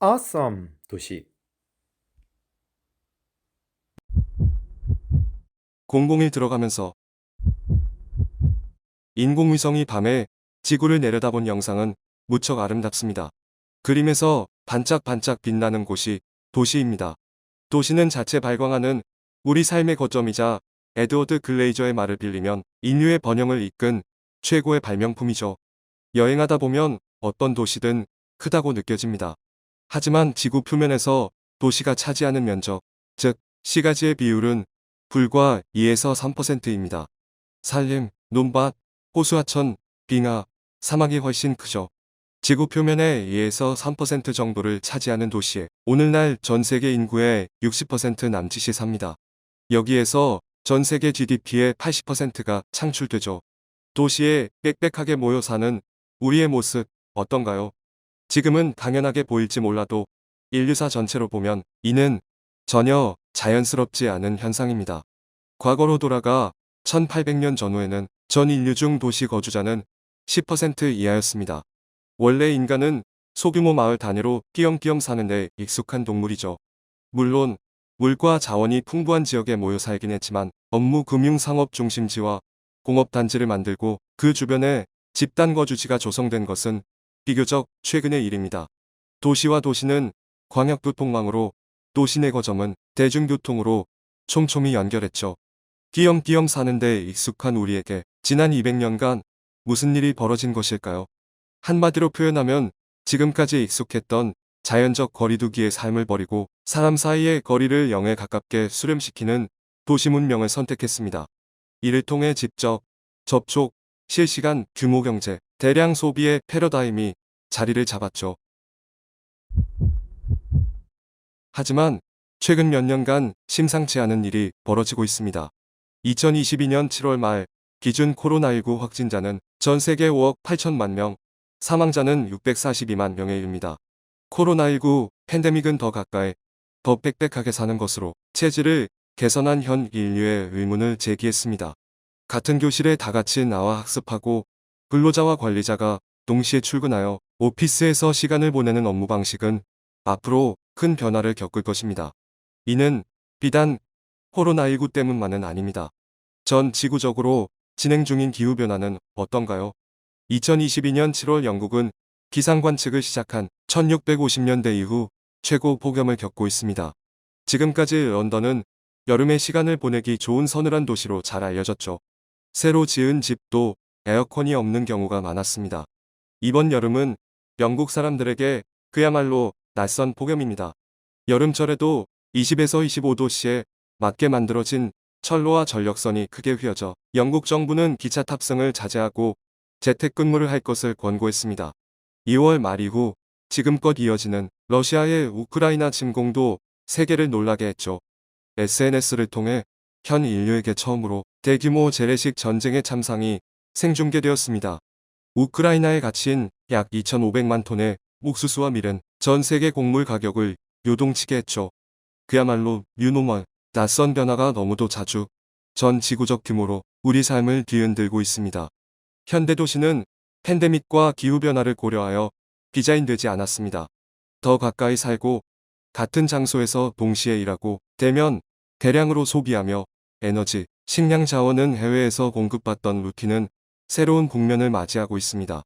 awesome 도시. 공공이 들어가면서 인공위성이 밤에 지구를 내려다본 영상은 무척 아름답습니다. 그림에서 반짝반짝 빛나는 곳이 도시입니다. 도시는 자체 발광하는 우리 삶의 거점이자 에드워드 글레이저의 말을 빌리면 인류의 번영을 이끈 최고의 발명품이죠. 여행하다 보면 어떤 도시든 크다고 느껴집니다. 하지만 지구 표면에서 도시가 차지하는 면적, 즉 시가지의 비율은 불과 2에서 3%입니다. 산림, 논밭, 호수하천, 빙하, 사막이 훨씬 크죠. 지구 표면의 2에서 3% 정도를 차지하는 도시에 오늘날 전 세계 인구의 60% 남짓이 삽니다. 여기에서 전 세계 GDP의 80%가 창출되죠. 도시에 빽빽하게 모여 사는 우리의 모습 어떤가요? 지금은 당연하게 보일지 몰라도 인류사 전체로 보면 이는 전혀 자연스럽지 않은 현상입니다. 과거로 돌아가 1800년 전후에는 전 인류 중 도시 거주자는 10% 이하였습니다. 원래 인간은 소규모 마을 단위로 띄엄띄엄 사는데 익숙한 동물이죠. 물론 물과 자원이 풍부한 지역에 모여 살긴 했지만 업무 금융 상업 중심지와 공업 단지를 만들고 그 주변에 집단 거주지가 조성된 것은 비교적 최근의 일입니다. 도시와 도시는 광역교통망으로, 도시 내 거점은 대중교통으로 촘촘히 연결했죠. 띄엄띄엄 사는데 익숙한 우리에게 지난 200년간 무슨 일이 벌어진 것일까요? 한마디로 표현하면 지금까지 익숙했던 자연적 거리두기의 삶을 버리고 사람 사이의 거리를 0에 가깝게 수렴시키는 도시 문명을 선택했습니다. 이를 통해 직접, 접촉, 실시간 규모 경제, 대량 소비의 패러다임이 자리를 잡았죠. 하지만 최근 몇 년간 심상치 않은 일이 벌어지고 있습니다. 2022년 7월 말 기준 코로나19 확진자는 전 세계 5억 8천만 명, 사망자는 642만 명에 이릅니다. 코로나19 팬데믹은 더 가까이, 더 빽빽하게 사는 것으로 체질을 개선한 현 인류의 의문을 제기했습니다. 같은 교실에 다 같이 나와 학습하고 근로자와 관리자가 동시에 출근하여 오피스에서 시간을 보내는 업무 방식은 앞으로 큰 변화를 겪을 것입니다. 이는 비단 코로나19 때문만은 아닙니다. 전 지구적으로 진행 중인 기후변화는 어떤가요? 2022년 7월 영국은 기상 관측을 시작한 1650년대 이후 최고 폭염을 겪고 있습니다. 지금까지 런던은 여름의 시간을 보내기 좋은 서늘한 도시로 잘 알려졌죠. 새로 지은 집도 에어컨이 없는 경우가 많았습니다. 이번 여름은 영국 사람들에게 그야말로 낯선 폭염입니다. 여름철에도 20에서 25도씨에 맞게 만들어진 철로와 전력선이 크게 휘어져 영국 정부는 기차 탑승을 자제하고 재택근무를 할 것을 권고했습니다. 2월 말 이후 지금껏 이어지는 러시아의 우크라이나 침공도 세계를 놀라게 했죠. SNS를 통해 현 인류에게 처음으로 대규모 재래식 전쟁의 참상이 생중계되었습니다. 우크라이나에 갇힌 약 2,500만 톤의 옥수수와 밀은 전 세계 곡물 가격을 요동치게 했죠. 그야말로 뉴노멀, 낯선 변화가 너무도 자주 전 지구적 규모로 우리 삶을 뒤흔들고 있습니다. 현대도시는 팬데믹과 기후변화를 고려하여 디자인되지 않았습니다. 더 가까이 살고 같은 장소에서 동시에 일하고 대면, 대량으로 소비하며 에너지, 식량 자원은 해외에서 공급받던 루틴은 새로운 국면을 맞이하고 있습니다.